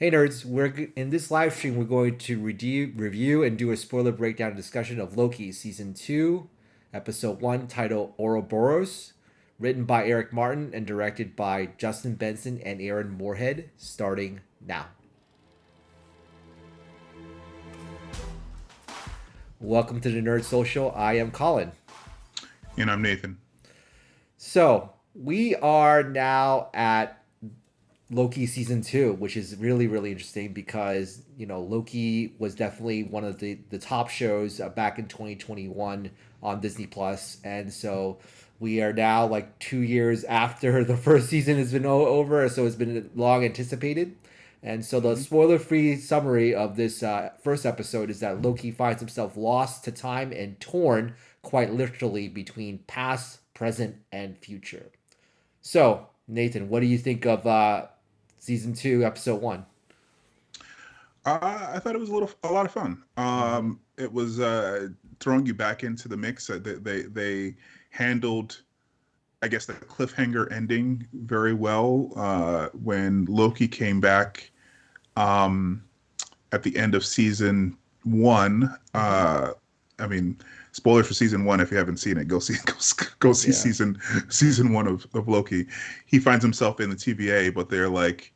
Hey nerds, in this live stream. We're going to review and do a spoiler breakdown discussion of Loki season 2, episode 1, titled Ouroboros, written by Eric Martin and directed by Justin Benson and Aaron Moorhead, starting now. Welcome to the Nerd Social. I am Colin. And I'm Nathan. So, we are now at Loki season 2, which is really really interesting because Loki was definitely one of the top shows back in 2021 on Disney Plus, and so we are now like 2 years after the first season has been over, so it's been long anticipated. And so the hmm spoiler free summary of this first episode is that Loki finds himself lost to time and torn quite literally between past, present, and future. So, Nathan, what do you think of season 2, episode 1? I thought it was a lot of fun. Mm-hmm. It was throwing you back into the mix. They handled, I guess, the cliffhanger ending very well. When Loki came back um, at the end of season one. Mm-hmm. I mean, spoilers for season one if you haven't seen it. Go see go see Yeah. season one of Loki. He finds himself in the TVA, but they're like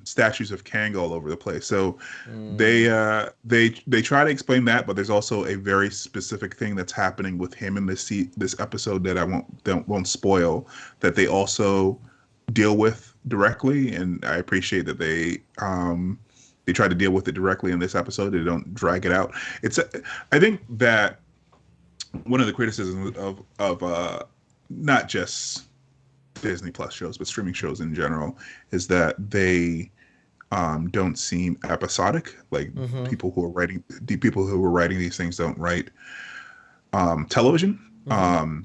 statues of Kang all over the place. So Mm, they try to explain that, but there's also a very specific thing that's happening with him in this episode that I won't spoil, that they also deal with directly, and I appreciate that they try to deal with it directly in this episode. They don't drag it out. I think that one of the criticisms of not just Disney Plus shows, but streaming shows in general, is that they don't seem episodic. Like mm-hmm. the people who were writing these things don't write television. Mm-hmm. Um,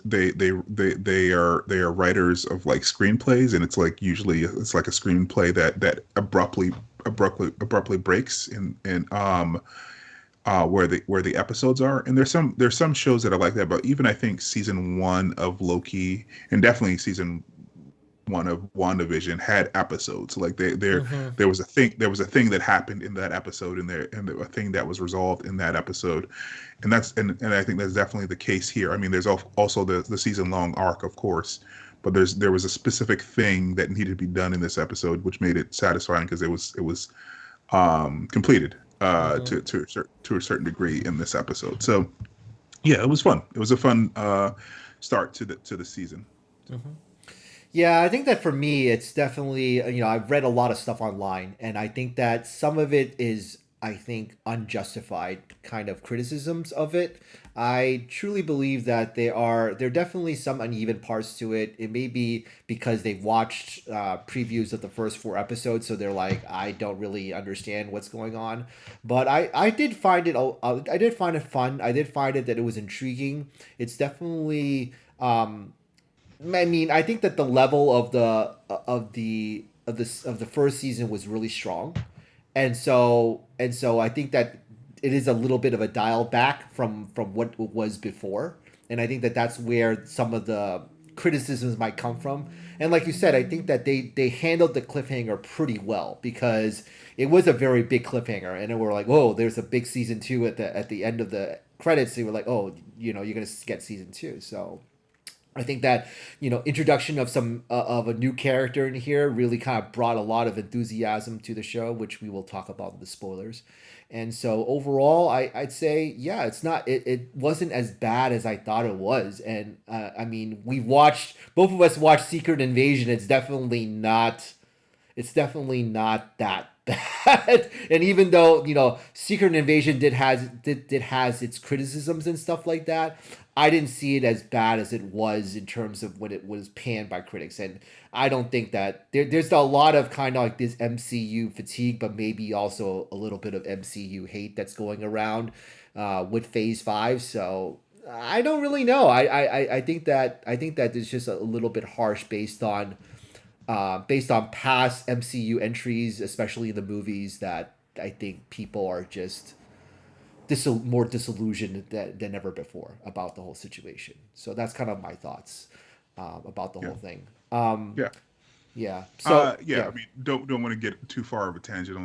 they are writers of like screenplays, and it's like usually it's like a screenplay that abruptly breaks in where the episodes are. And there's some shows that are like that, but even I think season one of Loki, and definitely season one of WandaVision, had episodes. Like Mm-hmm. there was a thing that happened in that episode, and a thing that was resolved in that episode. And I think that's definitely the case here. I mean, there's also the season long arc, of course, but there was a specific thing that needed to be done in this episode, which made it satisfying because it was completed Mm-hmm. to a certain degree in this episode. So yeah, it was fun. It was a fun start to the season. So, Mm-hmm. Yeah, I think that for me, it's definitely, I've read a lot of stuff online, and I think that some of it is, I think, unjustified kind of criticisms of it. I truly believe that there are definitely some uneven parts to it. It may be because they've watched previews of the first 4 episodes, so they're like, I don't really understand what's going on. But I did find it, I did find it fun. I did find it that it was intriguing. It's definitely, I mean, I think that the level of the first season was really strong, and so I think that it is a little bit of a dial back from what it was before, and I think that that's where some of the criticisms might come from. And like you said, I think that they handled the cliffhanger pretty well because it was a very big cliffhanger, and then we're like, oh, there's a big season 2 at the end of the credits. They were like, oh, you're gonna get season 2, so. I think that introduction of some of a new character in here really kind of brought a lot of enthusiasm to the show, which we will talk about in the spoilers. And so overall, I'd say yeah, it wasn't as bad as I thought it was. And I mean, both of us watched Secret Invasion. It's definitely not that bad. And even though Secret Invasion did has its criticisms and stuff like that, I didn't see it as bad as it was in terms of when it was panned by critics. And I don't think that there's a lot of kind of like this MCU fatigue, but maybe also a little bit of MCU hate that's going around with Phase Five. So I don't really know. I think that it's just a little bit harsh based on past MCU entries, especially in the movies, that I think people are just more disillusioned than ever before about the whole situation. So that's kind of my thoughts about the yeah, whole thing. yeah. Yeah. So Yeah, yeah. I mean, don't want to get too far of a tangent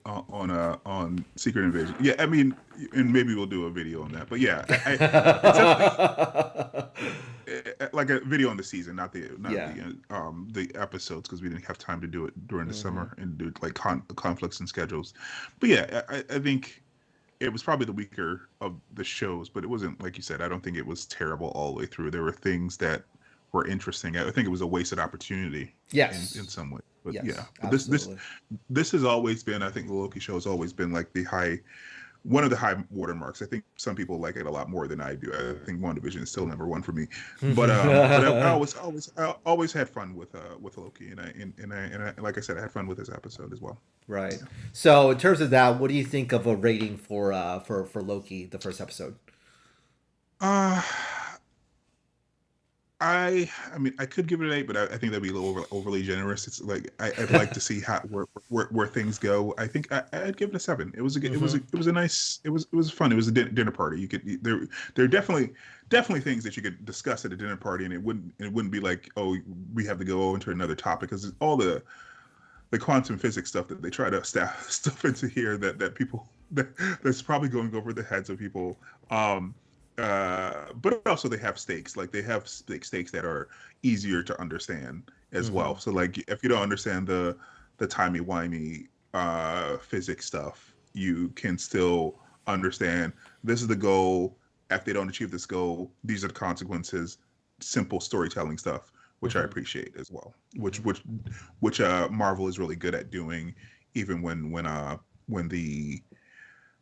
on Secret Invasion. Yeah, I mean, and maybe we'll do a video on that. But yeah, it's definitely like a video on the season, not Yeah. the episodes, because we didn't have time to do it during the Hmm. summer and do like conflicts and schedules. But yeah, I think it was probably the weaker of the shows, but it wasn't, like you said, I don't think it was terrible all the way through. There were things that were interesting. I think it was a wasted opportunity in Yes. some way. But yeah, Yes. but this Absolutely. this has always been, I think the Loki show has always been like the high one of the high watermarks. I think some people like it a lot more than I do. I think WandaVision is still number one for me. But I always had fun with Loki, and I like I said, I had fun with this episode as well. Right. Yeah. So in terms of that, what do you think of a rating for Loki, the first episode? Uh I mean, I could give it an 8, but I think that'd be a little overly generous. It's like I'd like to see how where things go. I think I'd give it a 7. It was a it was a, Hmm. it was a nice it was fun. It was a dinner party. There are definitely things that you could discuss at a dinner party, and it wouldn't be like, oh, we have to go into another topic, because all the quantum physics stuff that they try to stuff into here that people that's probably going over the heads of people. Um, but also they have stakes. Like they have stakes that are easier to understand as Hmm. well. So like if you don't understand the timey wimey physics stuff, you can still understand this is the goal. If they don't achieve this goal, these are the consequences. Simple storytelling stuff, which I Hmm. appreciate as well. Which Hmm. which which Marvel is really good at doing, even when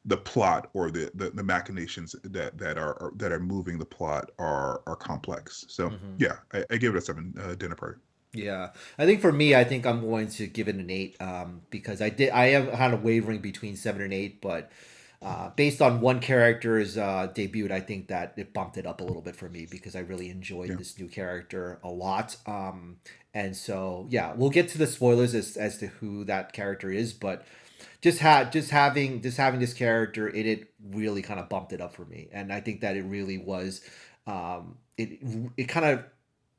the plot or the machinations that are moving the plot are complex. So Hmm. yeah, I give it a 7. Dinner party. Yeah, I think for me, I think I'm going to give it an 8, because I am kind of wavering between 7 and 8, but based on one character's debut, I think that it bumped it up a little bit for me because I really enjoyed Yeah. this new character a lot. And so yeah, we'll get to the spoilers as to who that character is, but just having this character in it really kind of bumped it up for me, and I think that it really was, it kind of,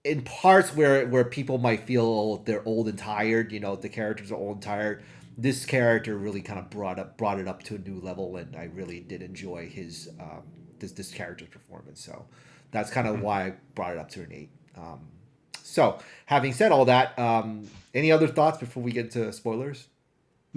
in parts where people might feel they're old and tired, the characters are old and tired. This character really kind of brought it up to a new level, and I really did enjoy his this character's performance. So that's kind of Mhm. why I brought it up to an 8. So having said all that, any other thoughts before we get into spoilers?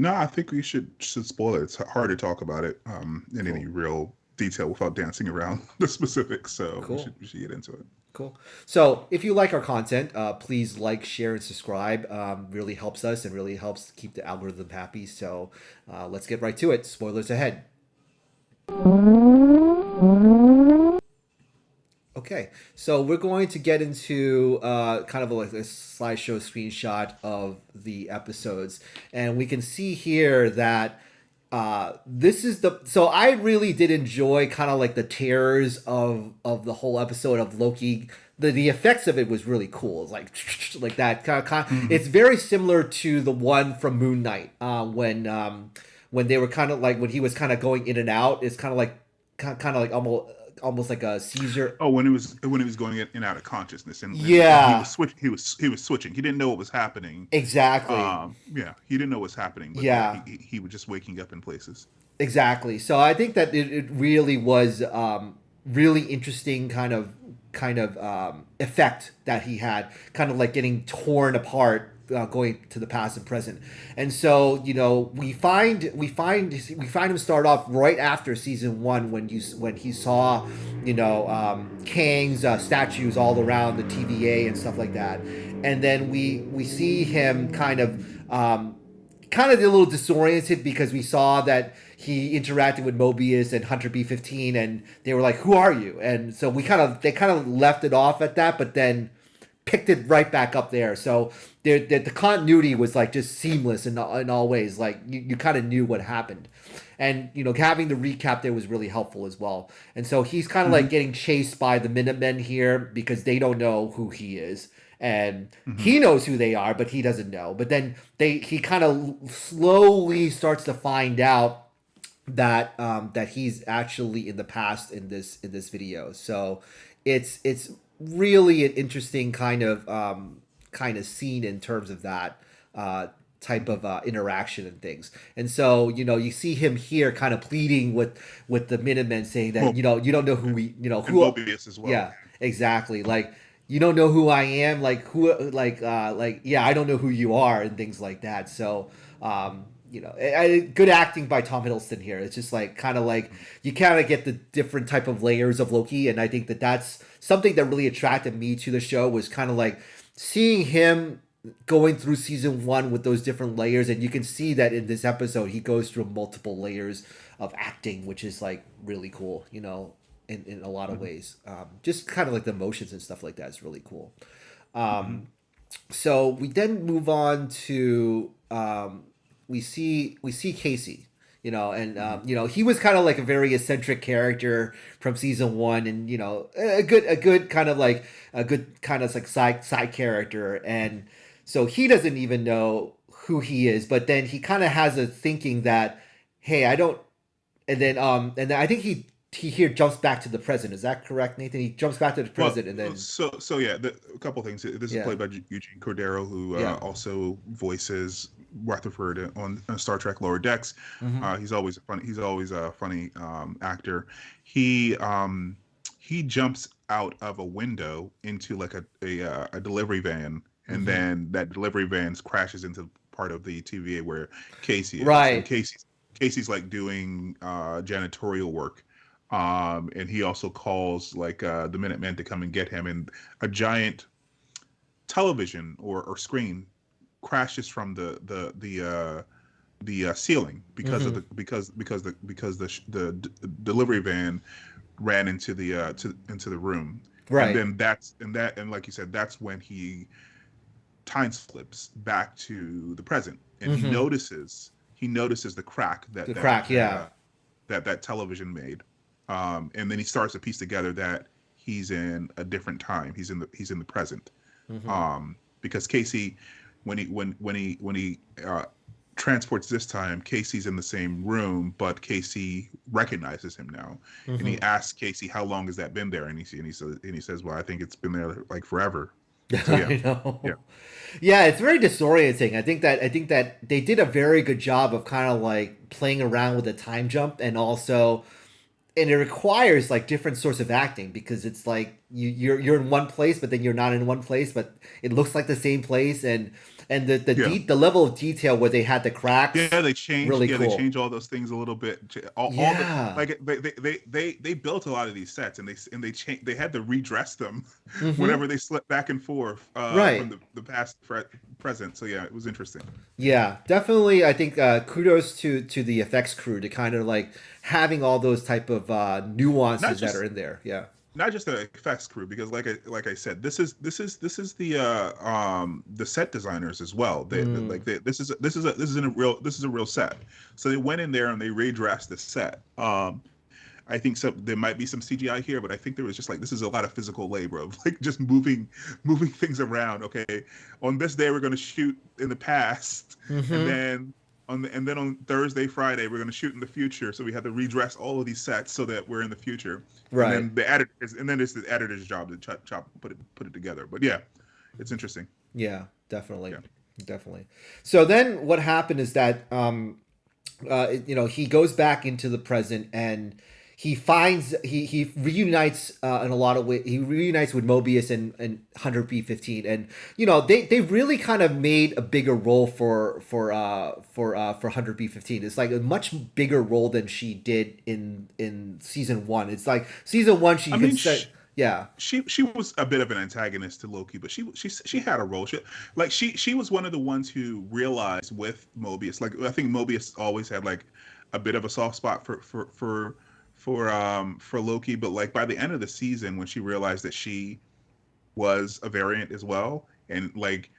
No, I think we should spoil it. It's hard to talk about it in any Cool. real detail without dancing around the specifics. So we Cool. should we should get into it. Cool. So if you like our content, please like, share, and subscribe. Really helps us and really helps keep the algorithm happy. So let's get right to it. Spoilers ahead. Okay, so we're going to get into kind of like a slideshow screenshot of the episodes, and we can see here that this is the. So I really did enjoy kind of like the terrors of the whole episode of Loki. The effects of it was really cool. It's like that kind of. Hmm. It's very similar to the one from Moon Knight, when they were kind of like when he was kind of going in and out. It's kind of like almost like a seizure. Oh, when he was going in and out of consciousness, and he Yeah, was switching. He didn't know what was happening. exactly. Yeah, he didn't know what was happening, but yeah, Yeah, he was just waking up in places. exactly. So I think that it really was really interesting kind of effect that he had, kind of like getting torn apart, going to the past and present. And so we find him start off right after season one, when he saw Kang's statues all around the TVA and stuff like that. And then we see him kind of a little disoriented because we saw that he interacted with Mobius and Hunter B-15, and they were like, "Who are you?" And so they kind of left it off at that, but then picked it right back up there. So the continuity was like just seamless in all ways. Like you kind of knew what happened, and having the recap there was really helpful as well. And so he's kind of like Hmm. getting chased by the Minutemen here because they don't know who he is, and Hmm. he knows who they are, but he doesn't know. But then he kind of slowly starts to find out that he's actually in the past in this video. So it's really an interesting kind of kind of seen in terms of that type of interaction and things. And so, you see him here kind of pleading with the Minutemen, saying that, Well, you don't know who we, and who, Mobius as well. yeah, exactly. Like, you don't know who I am, yeah, I don't know who you are, and things like that. So, good acting by Tom Hiddleston here. It's just like kind of like you kind of get the different type of layers of Loki, and I think that that's something that really attracted me to the show, was kind of like seeing him going through season one with those different layers, and you can see that in this episode he goes through multiple layers of acting, which is like really cool, in a lot of ways. Just kind of like the emotions and stuff like that is really cool. So we then move on to we see Casey, and he was kind of like a very eccentric character from season one, and a good kind of like side character, and so he doesn't even know who he is, but then he kind of has a thinking that, hey, I don't, and then I think he here jumps back to the present. Is that correct, Nathan? He jumps back to the present, and then so yeah, a couple things. This is played by Eugene Cordero, who also voices Rutherford on Star Trek Lower Decks. He's always a funny actor. He jumps out of a window into like a delivery van, and then that delivery van crashes into part of the TVA where Casey is. Right. And Casey's like doing janitorial work. And he also calls like the Minutemen to come and get him, and a giant television or screen crashes from the ceiling because of the delivery van ran into the room. Right. And then and like you said, that's when he time slips back to the present, and he notices the crack that television made. And then he starts to piece together that he's in a different time. He's in the present. Because Casey, when he transports this time, Casey's in the same room, but Casey recognizes him now, and he asks Casey, "How long has that been there?" And he says, "Well, I think it's been there like forever." So, yeah. I know. Yeah. Yeah, it's very disorienting. I think that they did a very good job of kind of like playing around with the time jump, and it requires like different sorts of acting, because it's like you're in one place, but then you're not in one place, but it looks like the same place, and the level of detail where they had the cracks. Yeah, they changed. Really yeah, cool. They changed all those things a little bit. They built a lot of these sets, and they had to redress them whenever they slipped back and forth from the past present. So yeah, it was interesting. Yeah, definitely. I think kudos to the effects crew to kind of like having all those type of nuances that are in there. Yeah. Not just the effects crew, because like I said, this is the set designers as well. This is a real set. So they went in there and they redressed the set. I think there might be some CGI here, but I think there was just like, this is a lot of physical labor of like just moving things around. Okay, on this day we're going to shoot in the past, and then on Thursday, Friday, we're going to shoot in the future. So we had to redress all of these sets so that we're in the future. Right. And then it's the editor's job to put it together. But yeah, it's interesting. Yeah, definitely. Yeah. Definitely. So then what happened is that, he goes back into the present, and he reunites in a lot of ways. He reunites with Mobius and 100B15, and they really kind of made a bigger role for 100B15. It's like a much bigger role than she did in season one. It's like season one she was a bit of an antagonist to Loki, but she had a role. She was one of the ones who realized with Mobius. Like, I think Mobius always had like a bit of a soft spot for Loki, but like by the end of the season, when she realized that she was a variant as well, and like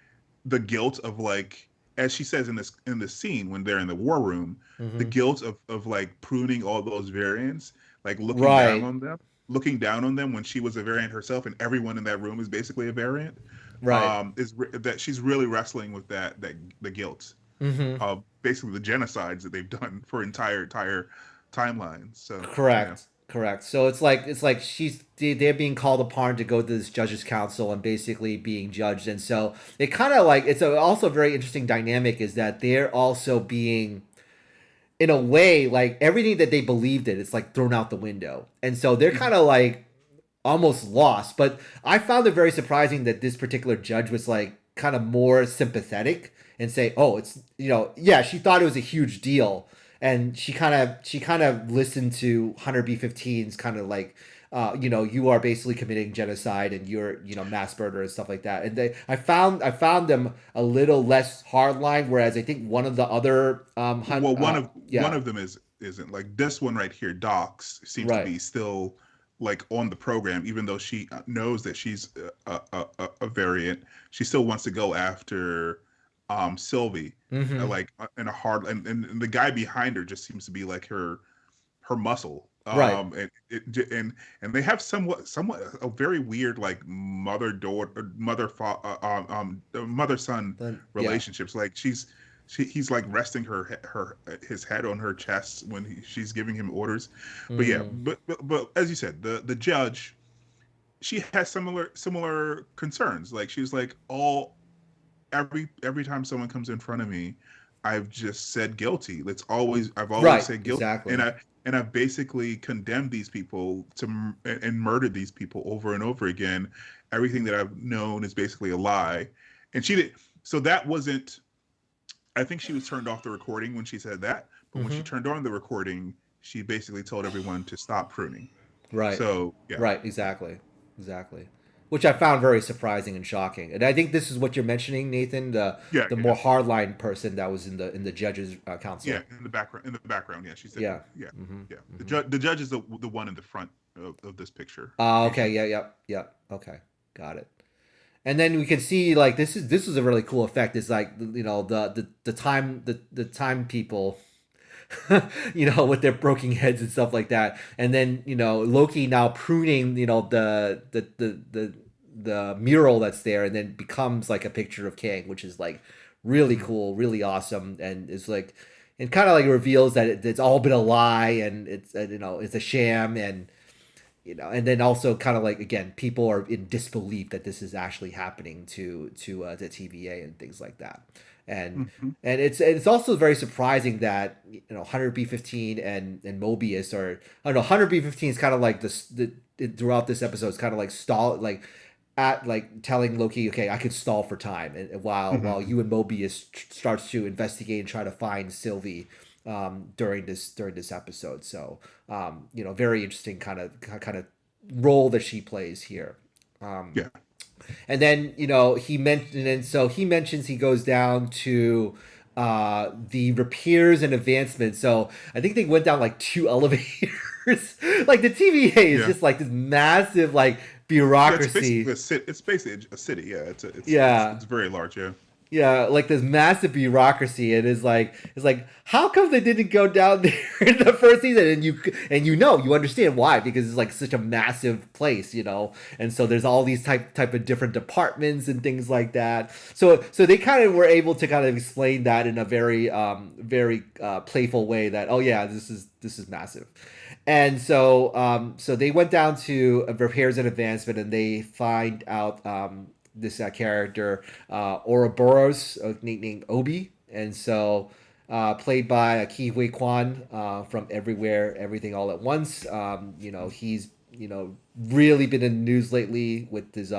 the guilt of, like, as she says in this scene when they're in the war room, the guilt of like pruning all those variants, like looking down on them when she was a variant herself, and everyone in that room is basically a variant. Right. That she's really wrestling with the guilt of basically the genocides that they've done for entire timelines. So correct. Correct. So it's like they're being called upon to go to this judges council and basically being judged, and so it kind of like it's also a very interesting dynamic is that they're also being in a way like everything that they believed in it's like thrown out the window, and so they're kind of like almost lost. But I found it very surprising that this particular judge was like kind of more sympathetic and say, "Oh, it's yeah." She thought it was a huge deal, and she kind of listened to Hunter B-15's kind of like. You are basically committing genocide and you're mass murder and stuff like that. And I found them a little less hardline, whereas I think one of the other Well, one yeah, of them isn't like this one right here. Docs seems to right. be still like on the program, even though she knows that she's a variant. She still wants to go after Sylvie, Mm-hmm. in a hard and the guy behind her just seems to be like her muscle. Right. And they have somewhat a very weird like mother son Then yeah. relationships. Like he's like resting his head on her chest when she's giving him orders. But yeah, Mm, but as you said, the judge, she has similar concerns. Like she's like, all every time someone comes in front of me, I've just said guilty. I've always right. said guilty, Exactly. and I've basically condemned these people and murdered these people over and over again. Everything that I've known is basically a lie, and she did. So that wasn't. I think she was turned off the recording when she said that, but when she Mm-hmm. turned on the recording, she basically told everyone to stop pruning. Right. So yeah, Right. Exactly. Exactly. Which I found very surprising and shocking. And I think this is what you're mentioning, Nathan, yeah, the yeah. more hardline person that was in the judges Yeah, council. in the background, yeah, she said, Yeah. yeah, Mm-hmm. yeah. Mm-hmm. The judge is the one in the front of this picture, Okay. Eugene. Yeah. Yep. Yep. Okay. Got it. And then we can see like this is a really cool effect. It's like the time people, with their broken heads and stuff like that. And then Loki now pruning the mural that's there, and then becomes like a picture of Kang, which is like really Mhm. cool, really awesome, and it's like it kind of like reveals that it's all been a lie and it's a sham and then also kind of like again people are in disbelief that this is actually happening to the TVA and things like that and Mhm. and it's also very surprising that 100 B-15 and Mobius are I don't know 100 B-15 is kind of like throughout this episode it's kind of like stall like at like telling Loki okay I could stall for time and while Mhm. you and Mobius starts to investigate and try to find Sylvie during this episode. So very interesting kind of role that she plays here. Yeah. And then he mentioned, and so he mentions he goes down to the repairs and advancements. So I think they went down like two elevators. Like the TVA is Yeah. just like this massive like Yeah. It's basically bureaucracy. a city. It's basically a city. Yeah. Yeah, It's very large. Yeah. yeah, like this massive bureaucracy. And it's like how come they didn't go down there in the first season? And you understand why because it's like such a massive place. And so there's all these type of different departments and things like that. So they kind of were able to kind of explain that in a very playful way that oh yeah this is massive. And so they went down to repairs and advancement, and they find out this character Ouroboros, nicknamed Obi, and so played by Kiwi Kwan from Everywhere, Everything All at Once. He's really been in the news lately with his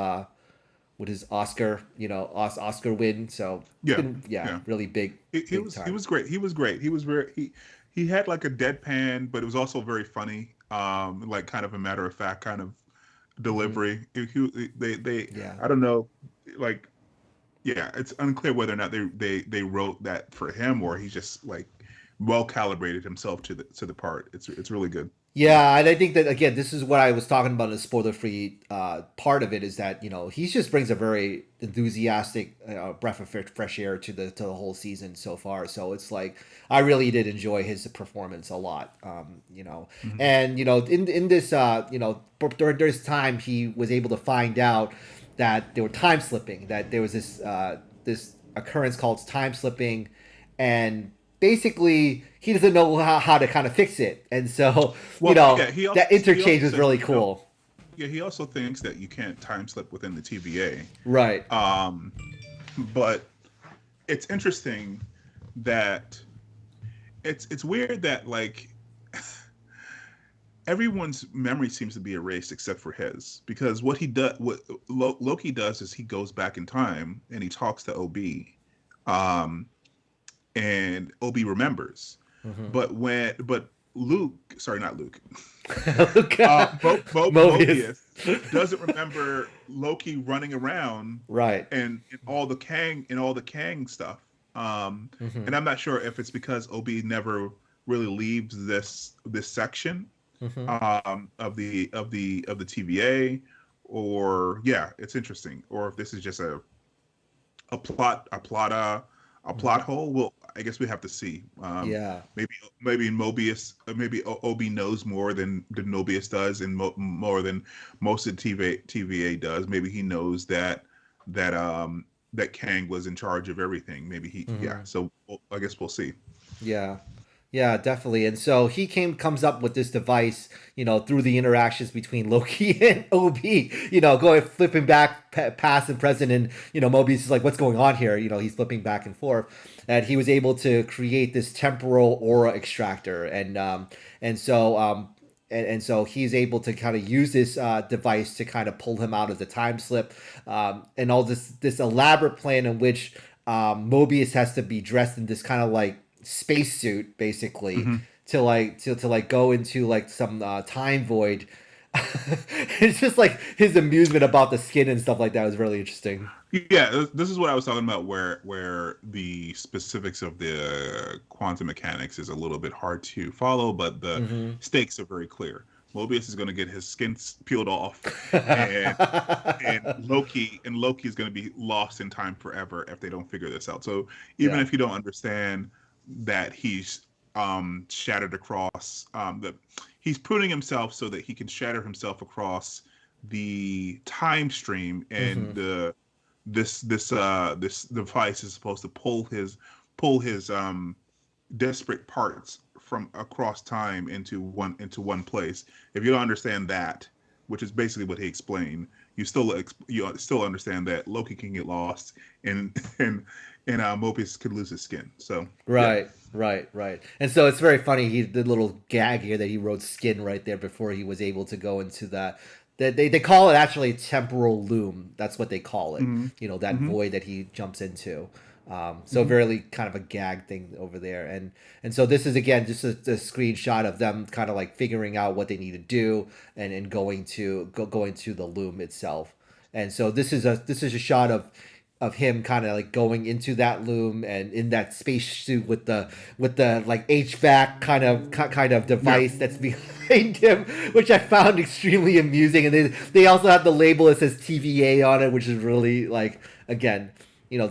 Oscar, Oscar win. So it's Yeah. been Yeah. really big He time. was great. He was great. He was very he had like a deadpan, but it was also very funny. Like kind of a matter of fact kind of Hmm. delivery. They Yeah. I don't know, like yeah, it's unclear whether or not they wrote that for him or he's just like well calibrated himself to the part. It's really good. Yeah. Yeah, and I think that again, this is what I was talking about in the spoiler-free part of it is that he just brings a very enthusiastic breath of fresh air to the whole season so far. So it's like I really did enjoy his performance a lot. Mhm. And in this during this time he was able to find out that they were time slipping, that there was this occurrence called time slipping, and basically he doesn't know how to kind of fix it, and so Well, yeah, he also that interchange was said, really cool. yeah, he also thinks that you can't time slip within the TVA. Right. Um, but it's interesting that it's weird that like everyone's memory seems to be erased except for his, because what Loki does is he goes back in time and he talks to OB, um, and OB remembers, Mm-hmm. but Luke, sorry, not Luke, Mobius. Mobius doesn't remember Loki running around Right. and all the Kang stuff. Mm-hmm. And I'm not sure if it's because OB never really leaves this section Mm-hmm. of the TVA, or yeah, it's interesting, or if this is just a plot a plot a Mm-hmm. plot hole. Well, I guess we have to see. Yeah. Maybe Mobius, maybe OB knows more than Mobius does, and more than most of the TVA does. Maybe he knows that Kang was in charge of everything. Maybe yeah. Mm-hmm. So I guess we'll see. Yeah. Yeah, definitely. And so he comes up with this device, through the interactions between Loki and OB, going flipping back past and present, and Mobius is like, "What's going on here?" He's flipping back and forth, and he was able to create this temporal aura extractor, and so he's able to kind of use this device to kind of pull him out of the time slip, and all this elaborate plan in which Mobius has to be dressed in this kind of like spacesuit basically Mm-hmm. to go into like some time void. It's just like his amusement about the skin and stuff like that was really interesting. Yeah, this is what I was talking about, where the specifics of the quantum mechanics is a little bit hard to follow, but the Mm-hmm. stakes are very clear. Mobius is going to get his skin peeled off, and Loki is going to be lost in time forever if they don't figure this out. So even Yeah. if you don't understand that he's shattered across he's pruning himself so that he can shatter himself across the time stream, Mm-hmm. and this device is supposed to pull his disparate parts from across time into one place. If you don't understand that, which is basically what he explained, you still understand that Loki can get lost, and Mobius could lose his skin. So yeah. Right, right. And so it's very funny. He the little gag here that he wrote "skin" right there before he was able to go into that. They call it actually temporal loom. That's what they call it. Mm-hmm. That Mm-hmm. void that he jumps into. So Mm-hmm. very kind of a gag thing over there, and so this is again just a screenshot of them kind of like figuring out what they need to do, and going to the loom itself. And so this is a shot of him kind of like going into that loom and in that spacesuit with the like HVAC kind of Yeah. device that's behind him, which I found extremely amusing. And they also have the label that says TVA on it, which is really like, again,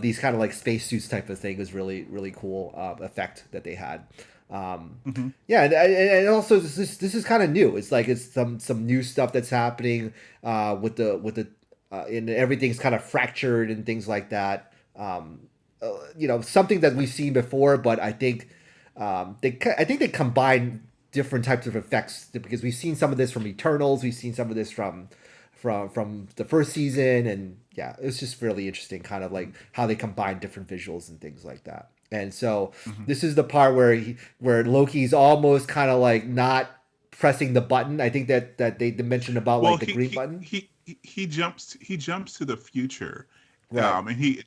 these kind of like spacesuits type of thing is really really cool effect that they had. Mm-hmm. Yeah, and also this is kind of new. It's like it's some new stuff that's happening with the and everything's kind of fractured and things like that. Something that we've seen before, but I think they combine different types of effects because we've seen some of this from Eternals, we've seen some of this from the first season, and yeah, it's just really interesting, kind of like how they combine different visuals and things like that. And so Mm-hmm. this is the part where Loki's almost kind of like not pressing the button. I think that they mentioned about Well, like the green button. he jumps to the future, Right. and he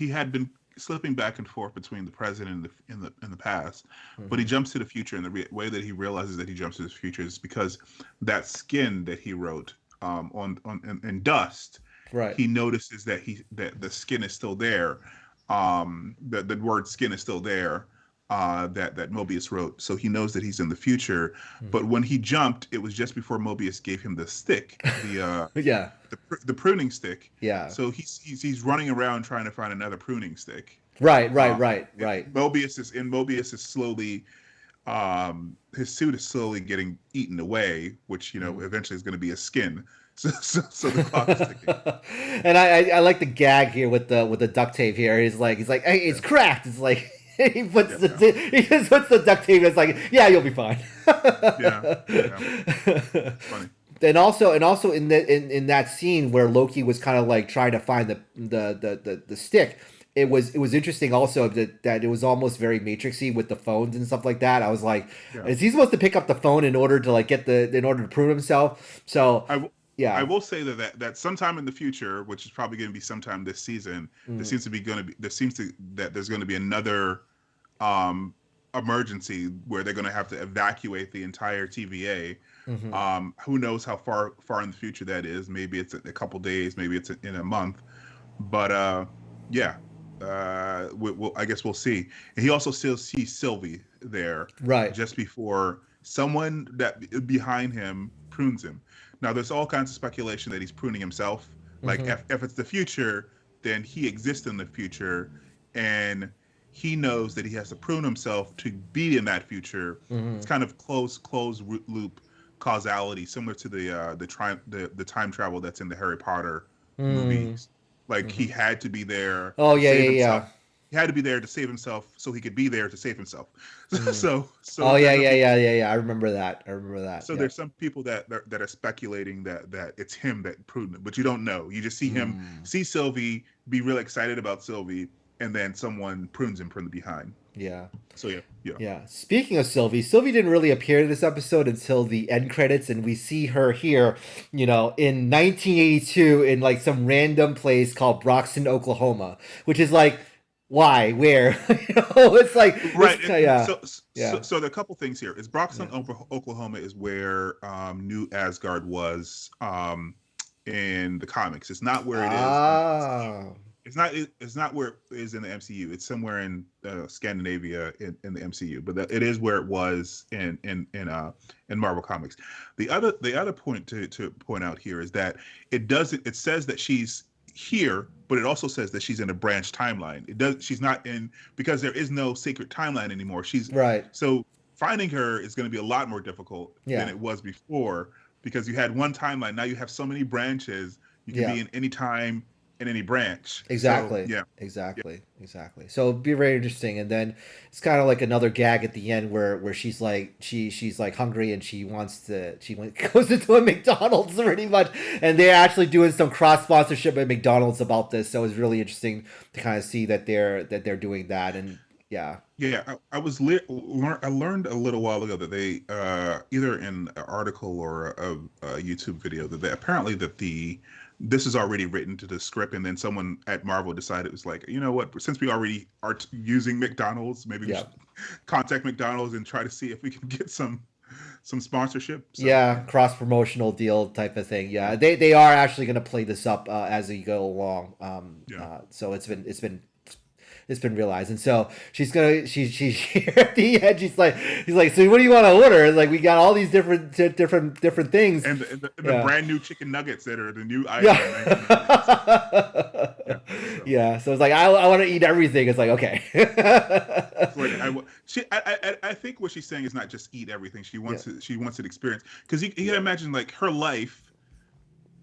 had been slipping back and forth between the present and the past, but he Hmm. jumps to the future, and the way that he realizes that he jumps to the future is because that skin that he wrote in dust, Right. he notices that the skin is still there, that the word skin is still there, that Mobius wrote. So he knows that he's in the future. But Hmm. when he jumped, it was just before Mobius gave him the stick, Yeah. the pruning stick. Yeah. So he's running around trying to find another pruning stick. Right. Right. Uh, Right. Right. Mobius is slowly, his suit is slowly getting eaten away, which eventually is going to be a skin. So the clock is ticking. And I like the gag here with the duct tape here. He's like, hey, it's Yeah. cracked. It's like Yeah. he just puts the duct tape. And it's like, yeah, you'll be fine. Yeah. Yeah. It's funny. And also in that scene where Loki was kind of like trying to find the stick, it was interesting also that it was almost very Matrixy with the phones and stuff like that. I was like, Yeah. is he supposed to pick up the phone in order to like in order to prove himself? So I, w- I yeah. will say that sometime in the future, which is probably going to be sometime this season, Mm, there seems to that there's going to be another um, emergency where they're going to have to evacuate the entire TVA. hmm Who knows how far in the future that is? Maybe it's a couple days, maybe it's in a month. But yeah, I guess we'll see. And he also still sees Sylvie there Right. just before someone that behind him prunes him. Now, there's all kinds of speculation that he's pruning himself. Like, hmm if it's the future, then he exists in the future, and he knows that he has to prune himself to be in that future. It's hmm kind of closed loop causality, similar to the time travel that's in the Harry Potter mm movies. Like, he hmm had to be there Oh to yeah, save yeah, himself. yeah. He had to be there to save himself, so he could be there to save himself. Mm. So Oh yeah, there's some yeah, yeah, people. yeah, yeah. I remember that. I remember that. So Yeah. there's some people that are speculating that it's him that proved it, but you don't know. You just see him Mm. see Sylvie, be real excited about Sylvie, and then someone prunes him from the behind. Yeah. So yeah, yeah. Yeah. Speaking of Sylvie, Sylvie didn't really appear in this episode until the end credits, and we see her here, in 1982 in like some random place called Broxton, Oklahoma, which is like, why, where, it's like Right. yeah, yeah, So there are a couple things here. Is Broxton, yeah. Oklahoma, is where New Asgard was in the comics. It's not where it is in the MCU. Ah, It's not where it is in the MCU. It's somewhere in Scandinavia in the MCU, but it is where it was in Marvel Comics. The other point to point out here is that it says that she's here, but it also says that she's in a branch timeline. She's not in, because there is no sacred timeline anymore. right. So finding her is going to be a lot more difficult than Yeah, it was before, because you had one timeline. Now you have so many branches. You can yeah. be in any time in any branch. So Exactly. yeah, yeah, Exactly. Exactly. So it'd be very interesting. And then it's kind of like another gag at the end where she's like she's like hungry and goes into a McDonald's pretty much, and they're actually doing some cross sponsorship at McDonald's about this. So it's really interesting to kind of see that they're doing that. And yeah. yeah. I learned a little while ago that they either in an article or a YouTube video that apparently that this is already written to the script, and then someone at Marvel decided, it was like, you know what, since we already are using McDonald's, maybe we Yeah. should contact McDonald's and try to see if we can get some sponsorship. So Yeah, yeah, cross promotional deal type of thing. yeah, Yeah, they are actually going to play this up as we go along. yeah. So it's been realized, and so she's here at the end. He's like, so what do you want to order? Like, we got all these different things. And the Yeah, brand new chicken nuggets that are the new item in 1998. So yeah, yeah, so yeah. So it's like I want to eat everything. It's like, okay. it's like I think what she's saying is not just eat everything. Yeah. She wants to experience, because you can imagine like her life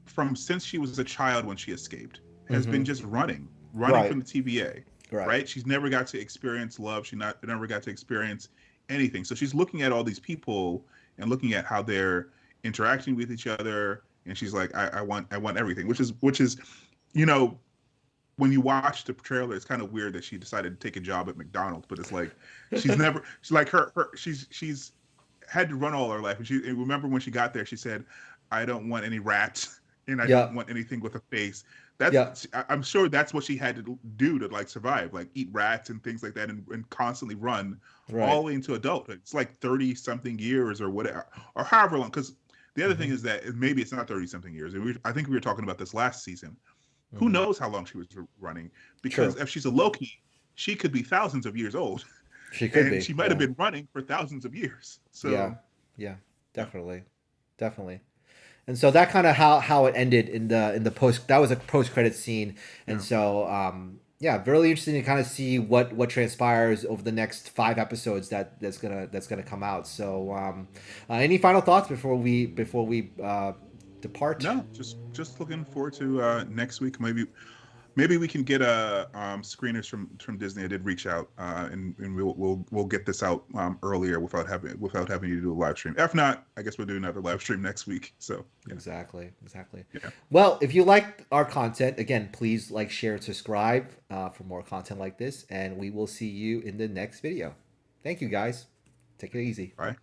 from since she was a child when she escaped has been hmm just running Right. from the TVA, Right. right? She's never got to experience love. She not never got to experience anything. So she's looking at all these people and looking at how they're interacting with each other, and she's like, I want everything, which is, you know, when you watch the trailer, it's kind of weird that she decided to take a job at McDonald's, but it's like she's like she's had to run all her life, and remember when she got there, she said, I don't want any rats, and I don't Yeah. want anything with a face. Yeah. I'm sure that's what she had to do to like survive, like eat rats and things like that, and constantly run all Right. the way into adulthood. It's like 30 something years or whatever, or however long. Because the other thing hmm is that maybe it's not 30 something years. I think we were talking about this last season. Who hmm knows how long she was running? Because True. if she's a Loki, she could be thousands of years old, She could and be. she might have Yeah. been running for thousands of years. Yeah. So Yeah. yeah, Definitely. Definitely. And so that kind of how it ended in the post. That was a post credit scene, and yeah. so yeah, really interesting to kind of see what transpires over the next 5 episodes that's gonna come out. So any final thoughts before we depart? No, just looking forward to next week. Maybe Maybe we can get screeners from Disney. I did reach out, and we'll get this out earlier without having you to do a live stream. If not, I guess we'll do another live stream next week. So yeah. Exactly. Yeah. Well, if you like our content, again, please like, share, and subscribe for more content like this, and we will see you in the next video. Thank you, guys. Take it easy. Bye.